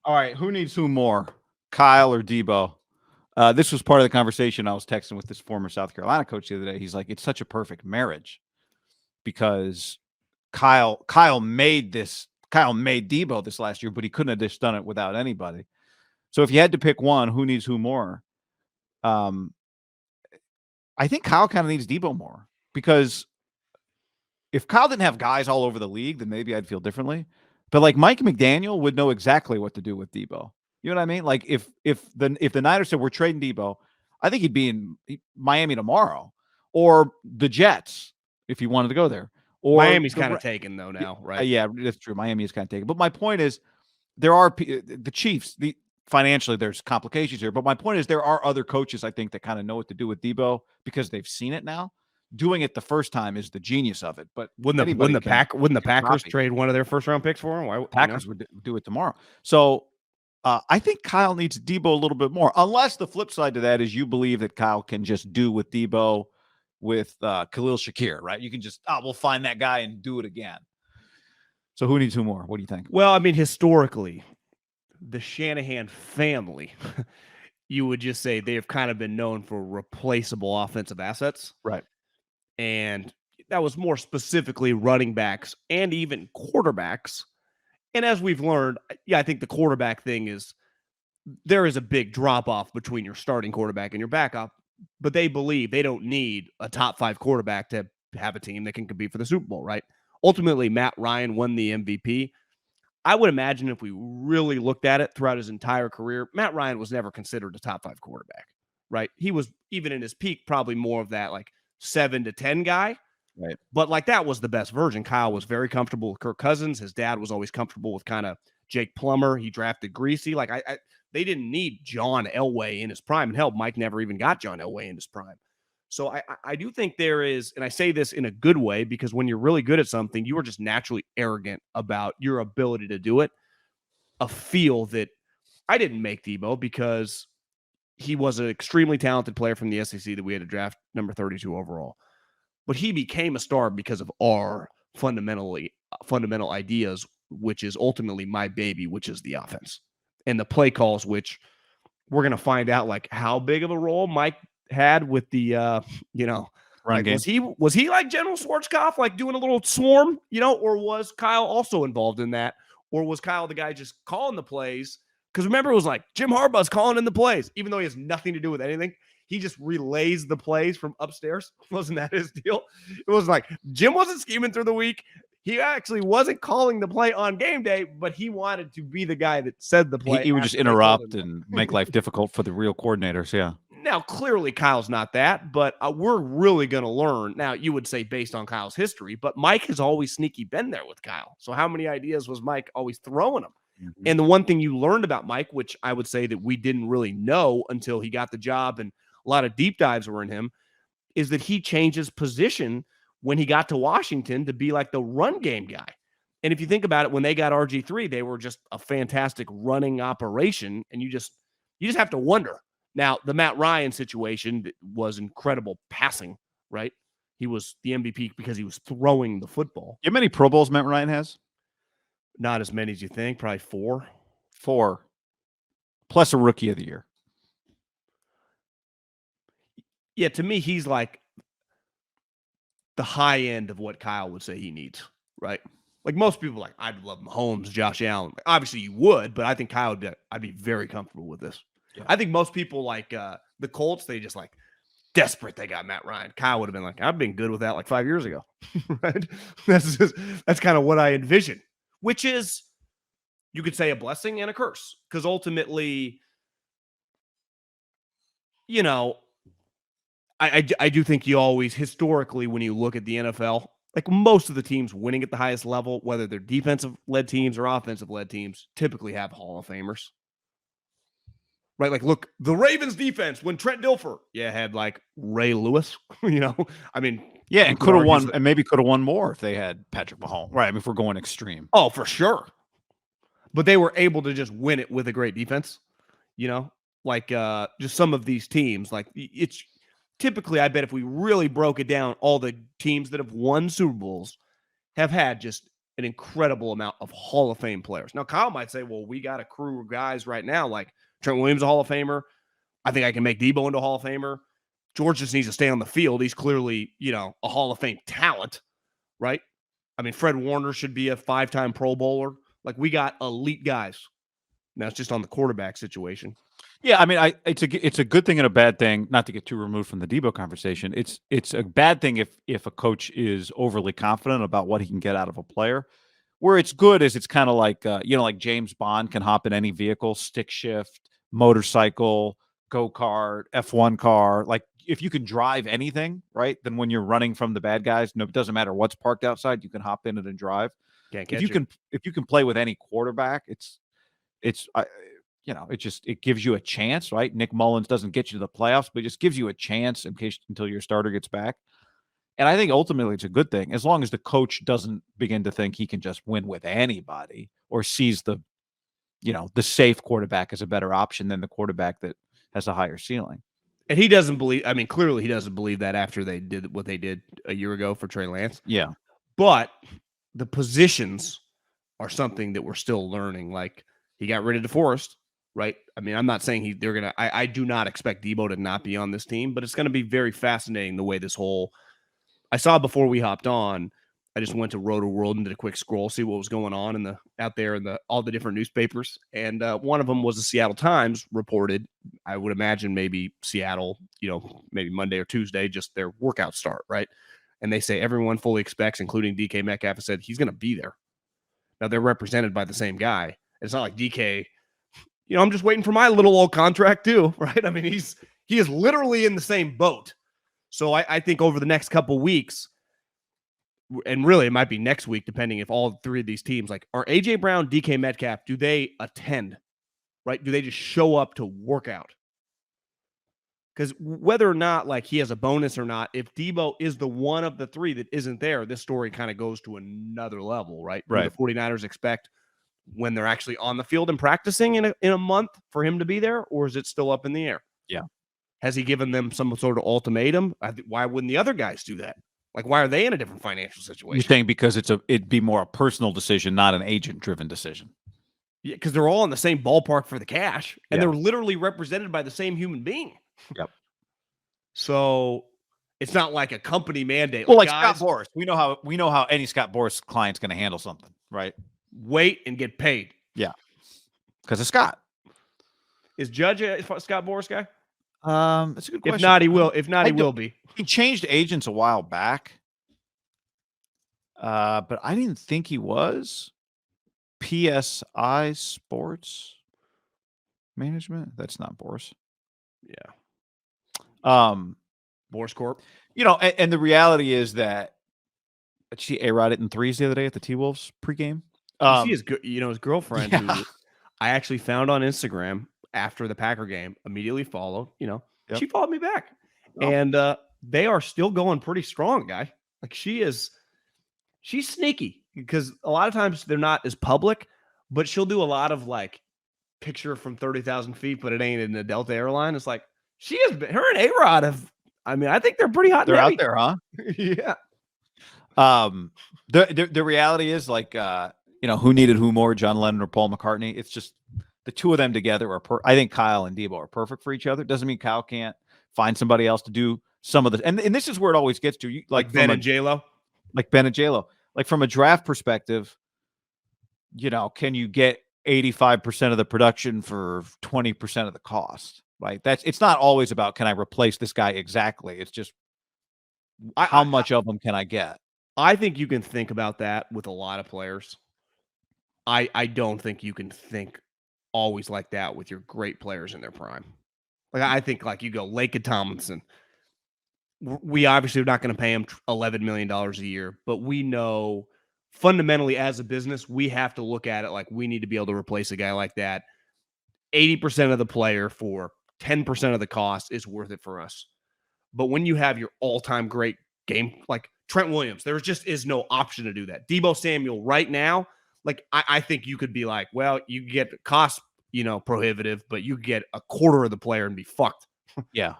All right, who needs who more, Kyle or Deebo? This was part of the conversation I was texting with this former South Carolina coach the other day. He's like, it's such a perfect marriage because Kyle made Deebo this last year, but he couldn't have just done it without anybody. So if you had to pick one, who needs who more? Um, I think Kyle kind of needs Deebo more because if Kyle didn't have guys all over the league, then maybe I'd feel differently. But like Mike McDaniel would know exactly what to do with Deebo. You know what I mean? Like if the Niners said we're trading Deebo, I think he'd be in Miami tomorrow, or the Jets if he wanted to go there, or Miami's kind of taken though now, right? yeah, that's true. Miami is kind of taken. But my point is, there are the Chiefs. Financially, there's complications here. But my point is, there are other coaches I think that kind of know what to do with Deebo because they've seen it now. Doing it the first time is the genius of it. But wouldn't the Packers trade one of their first round picks for him? Why Packers would do it tomorrow? So I think Kyle needs Deebo a little bit more. Unless the flip side to that is you believe that Kyle can just do with Deebo with Khalil Shakir, right? You can just we'll find that guy and do it again. So who needs who more? What do you think? Well, I mean, historically, the Shanahan family, you would just say they have kind of been known for replaceable offensive assets. Right. And that was more specifically running backs and even quarterbacks. And as we've learned, yeah, I think the quarterback thing is there is a big drop off between your starting quarterback and your backup, but they believe they don't need a top 5 quarterback to have a team that can compete for the Super Bowl, right? Ultimately, Matt Ryan won the MVP. I would imagine if we really looked at it throughout his entire career, Matt Ryan was never considered a top 5 quarterback, right? He was, even in his peak, probably more of that like 7 to 10 guy. Right. But like that was the best version. Kyle was very comfortable with Kirk Cousins. His dad was always comfortable with kind of Jake Plummer. He drafted Greasy. Like they didn't need John Elway in his prime. And hell, Mike never even got John Elway in his prime. So I do think there is, and I say this in a good way, because when you're really good at something, you are just naturally arrogant about your ability to do it. A feel that I didn't make Deebo because he was an extremely talented player from the SEC that we had to draft number 32 overall. But he became a star because of our fundamental ideas, which is ultimately my baby, which is the offense and the play calls, which we're going to find out like how big of a role Mike had with the, run like, game. Was he like General Schwarzkopf, like doing a little swarm, or was Kyle also involved in that? Or was Kyle the guy just calling the plays? Because remember, it was like Jim Harbaugh's calling in the plays, even though he has nothing to do with anything. He just relays the plays from upstairs. Wasn't that his deal? It was like Jim wasn't scheming through the week. He actually wasn't calling the play on game day, but he wanted to be the guy that said the play. He would just interrupt and make life difficult for the real coordinators. Yeah. Now, clearly, Kyle's not that, but we're really going to learn. Now, you would say based on Kyle's history, but Mike has always sneaky been there with Kyle. So how many ideas was Mike always throwing him? Mm-hmm. And the one thing you learned about Mike, which I would say that we didn't really know until he got the job and a lot of deep dives were in him, is that he changed his position when he got to Washington to be like the run game guy. And if you think about it, when they got RG3, they were just a fantastic running operation. And you just have to wonder. Now, the Matt Ryan situation was incredible passing, right? He was the MVP because he was throwing the football. How many Pro Bowls Matt Ryan has? Not as many as you think, probably 4. 4. Plus a Rookie of the Year. Yeah, to me, he's like the high end of what Kyle would say he needs, right? Like most people, like I'd love Mahomes, Josh Allen. Obviously, you would, but I think Kyle would. I'd be very comfortable with this. Yeah. I think most people like the Colts. They just like desperate. They got Matt Ryan. Kyle would have been like, I've been good with that like 5 years ago, right? That's kind of what I envision, which is you could say a blessing and a curse because ultimately, I do think you always, historically, when you look at the NFL, like most of the teams winning at the highest level, whether they're defensive-led teams or offensive-led teams, typically have Hall of Famers. Right? Like, look, the Ravens defense, when Trent Dilfer, had like Ray Lewis, I mean. Yeah, and could have won, and maybe could have won more if they had Patrick Mahomes. Right, I mean, if we're going extreme. Oh, for sure. But they were able to just win it with a great defense, like just some of these teams, like it's. Typically, I bet if we really broke it down, all the teams that have won Super Bowls have had just an incredible amount of Hall of Fame players. Now, Kyle might say, well, we got a crew of guys right now, like Trent Williams, a Hall of Famer. I think I can make Deebo into a Hall of Famer. George just needs to stay on the field. He's clearly, a Hall of Fame talent, right? I mean, Fred Warner should be a 5-time Pro Bowler. Like, we got elite guys. Now it's just on the quarterback situation. Yeah, I mean, it's a good thing and a bad thing. Not to get too removed from the Deebo conversation, it's a bad thing if a coach is overly confident about what he can get out of a player. Where it's good is it's kind of like like James Bond can hop in any vehicle, stick shift, motorcycle, go-kart, F1 car. Like if you can drive anything, right? Then when you're running from the bad guys, no, it doesn't matter what's parked outside, you can hop in it and drive. Can't If catch you it. can if you can play with any quarterback, it gives you a chance, right? Nick Mullins doesn't get you to the playoffs, but it just gives you a chance until your starter gets back. And I think ultimately it's a good thing as long as the coach doesn't begin to think he can just win with anybody or sees the safe quarterback as a better option than the quarterback that has a higher ceiling. And he doesn't believe, I mean, clearly he doesn't believe that after they did what they did a year ago for Trey Lance. Yeah. But the positions are something that we're still learning. Like, he got rid of DeForest, right? I mean, I'm not saying they're going to, I do not expect Deebo to not be on this team, but it's going to be very fascinating the way this whole, I saw before we hopped on, I just went to Roto World and did a quick scroll, see what was going on out there in all the different newspapers. And one of them was the Seattle Times reported, I would imagine maybe Seattle, maybe Monday or Tuesday, just their workout start, right? And they say everyone fully expects, including DK Metcalf, has said he's going to be there. Now they're represented by the same guy. It's not like DK, I'm just waiting for my little old contract too, right? I mean, he is literally in the same boat. So I think over the next couple weeks, and really it might be next week, depending if all three of these teams, like, are AJ Brown, DK Metcalf, do they attend, right? Do they just show up to work out? Because whether or not, like, he has a bonus or not, if Deebo is the one of the three that isn't there, this story kind of goes to another level, right? Right. Do the 49ers expect when they're actually on the field and practicing in a month for him to be there, or is it still up in the air? Yeah. Has he given them some sort of ultimatum? Why wouldn't the other guys do that? Like, why are they in a different financial situation? You're saying because it'd be more a personal decision, not an agent-driven decision. Yeah, because they're all in the same ballpark for the cash, and Yeah. they're literally represented by the same human being. Yep. So it's not like a company mandate. Well, like guys, Scott Boras, we know how any Scott Boras client's going to handle something, right? wait and get paid. Yeah, because of Scott. Is Judge a Scott Boras guy? That's a good question. If not, he will. If not, he will be. He changed agents a while back, but I didn't think he was. PSI Sports Management. That's not Boras. Yeah. Boras Corp. And the reality is that she A-Rod it in threes the other day at the T-Wolves pregame. You see his girlfriend, who I actually found on Instagram after the Packer game, immediately followed. She followed me back, and they are still going pretty strong, guy. Like, she's sneaky because a lot of times they're not as public, but she'll do a lot of like picture from 30,000 feet, but it ain't in the Delta airline. It's like her and A-Rod have. I mean, I think they're pretty hot. They're out there, huh? Yeah. The reality is, like, who needed who more, John Lennon or Paul McCartney? It's just the two of them together are I think Kyle and Deebo are perfect for each other. Doesn't mean Kyle can't find somebody else to do some of the, and this is where it always gets to, like Ben and J-Lo. Like Ben and J-Lo. Like, from a draft perspective, can you get 85% of the production for 20% of the cost? Right? It's not always about, can I replace this guy exactly? It's just how much of them can I get? I think you can think about that with a lot of players. I don't think you can think always like that with your great players in their prime. Like, I think, like, you go Laken Tomlinson. We obviously are not going to pay him $11 million a year, but we know fundamentally as a business, we have to look at it like we need to be able to replace a guy like that. 80% of the player for 10% of the cost is worth it for us. But when you have your all-time great game, like Trent Williams, there just is no option to do that. Deebo Samuel right now, like, I think you could be like, well, you get cost, prohibitive, but you get a quarter of the player and be fucked. Yeah.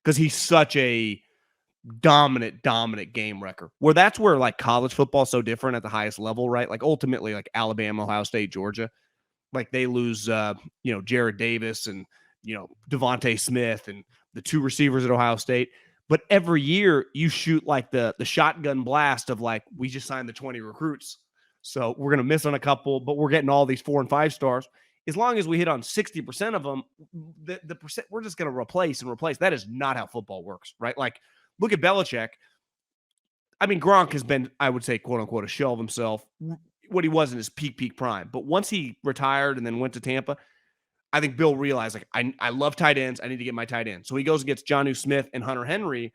Because he's such a dominant game wrecker. That's where like college football is so different at the highest level, right? Like ultimately, like Alabama, Ohio State, Georgia, like they lose, Jared Davis and Devontae Smith and the 2 receivers at Ohio State. But every year you shoot like the shotgun blast of like, we just signed the 20 recruits, so we're gonna miss on a couple, but we're getting all these 4 and 5 stars. As long as we hit on 60% of them, the percent we're just gonna replace and replace. That is not how football works, right? Like, look at Belichick. I mean, Gronk has been, I would say, quote unquote, a shell of himself, what he was in his peak prime. But once he retired and then went to Tampa, I think Bill realized, like, I love tight ends. I need to get my tight end. So he goes and gets Jonnu Smith and Hunter Henry,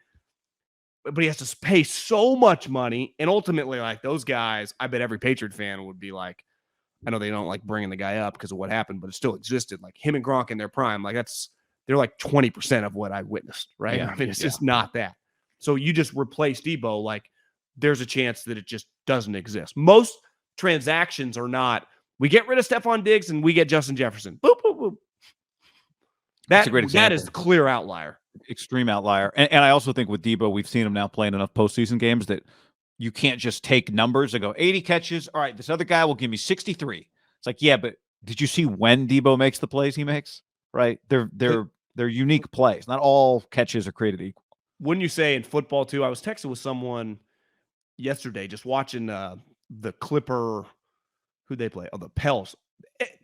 but he has to pay so much money. And ultimately, like, those guys, I bet every Patriot fan would be like, I know they don't like bringing the guy up because of what happened, but it still existed. Like him and Gronk in their prime, like they're like 20% of what I witnessed, right? Yeah, I mean, it's just not that. So you just replace Deebo, like there's a chance that it just doesn't exist. Most transactions are not, we get rid of Stephon Diggs and we get Justin Jefferson. Boop, boop, boop. That's a great example. That is a clear outlier. Extreme outlier. And I also think with Deebo, we've seen him now playing enough postseason games that you can't just take numbers and go 80 catches. All right, this other guy will give me 63. It's like, yeah, but did you see when Deebo makes the plays he makes? Right? They're unique plays. Not all catches are created equal. Wouldn't you say in football too? I was texting with someone yesterday just watching the Clipper, who they play? Oh, the Pels.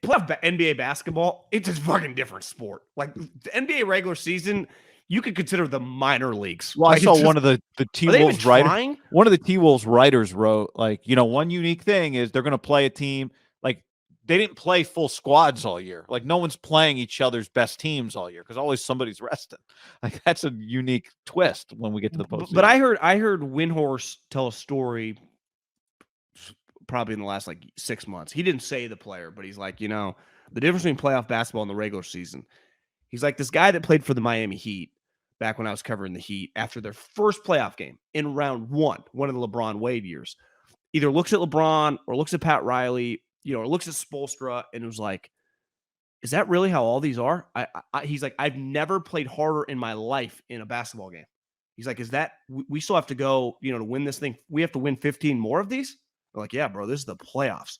Playoff NBA basketball, it's a fucking different sport. Like the NBA regular season, you could consider the minor leagues. Well, like, I saw one of the T-Wolves writers. One of the T-Wolves writers wrote, like, one unique thing is they're going to play a team. Like, they didn't play full squads all year. Like, no one's playing each other's best teams all year because always somebody's resting. Like, that's a unique twist when we get to the postseason. But I heard Windhorse tell a story probably in the last like 6 months. He didn't say the player, but he's like, the difference between playoff basketball and the regular season. He's like, this guy that played for the Miami Heat back when I was covering the Heat after their first playoff game in round one of the LeBron Wade years, either looks at LeBron or looks at Pat Riley, or looks at Spoelstra and was like, is that really how all these are? He's like, I've never played harder in my life in a basketball game. He's like, is that, we still have to go, to win this thing. We have to win 15 more of these. They're like, yeah, bro, this is the playoffs.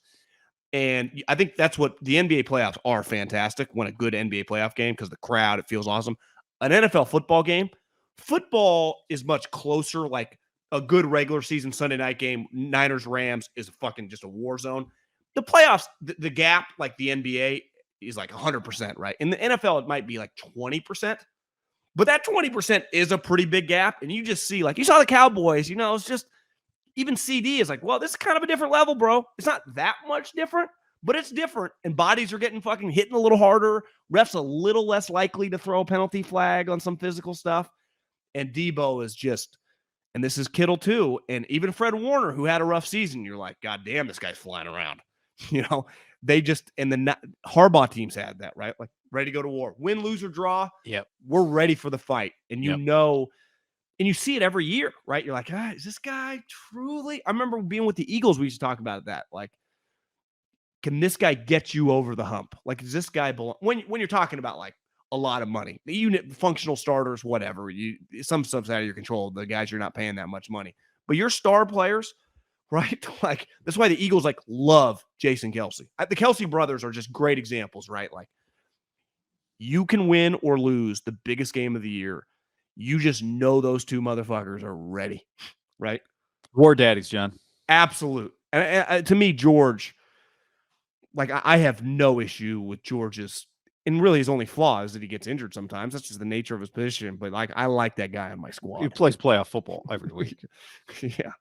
And I think that's what the NBA playoffs are fantastic when a good NBA playoff game, because the crowd, it feels awesome. An NFL football game, football is much closer. Like a good regular season Sunday night game, Niners Rams is fucking just a war zone. The playoffs, the gap, like the NBA, is like 100%, right? In the NFL, it might be like 20%, but that 20% is a pretty big gap. And you just see, like, you saw the Cowboys, it's just, even CD is like, well, this is kind of a different level, bro. It's not that much different, but it's different. And bodies are getting fucking hitting a little harder. Refs a little less likely to throw a penalty flag on some physical stuff. And Deebo is just, and this is Kittle too. And even Fred Warner, who had a rough season, you're like, God damn, this guy's flying around. They just, and the Harbaugh teams had that, right? Like ready to go to war. Win, lose, or draw. Yep. We're ready for the fight. And and you see it every year, right? You're like, is this guy truly? I remember being with the Eagles, we used to talk about that. Like, can this guy get you over the hump? Like, does this guy belong? When you're talking about like a lot of money, the unit, functional starters, whatever, some stuff's out of your control. The guys you're not paying that much money, but your star players, right? Like, that's why the Eagles like love Jason Kelce. The Kelce brothers are just great examples, right? Like, you can win or lose the biggest game of the year. You just know those two motherfuckers are ready, right? War daddies, John. Absolute. And to me, George, like, I have no issue with George's, and really his only flaw is that he gets injured sometimes. That's just the nature of his position. But like, I like that guy on my squad. He plays playoff football every week. Yeah.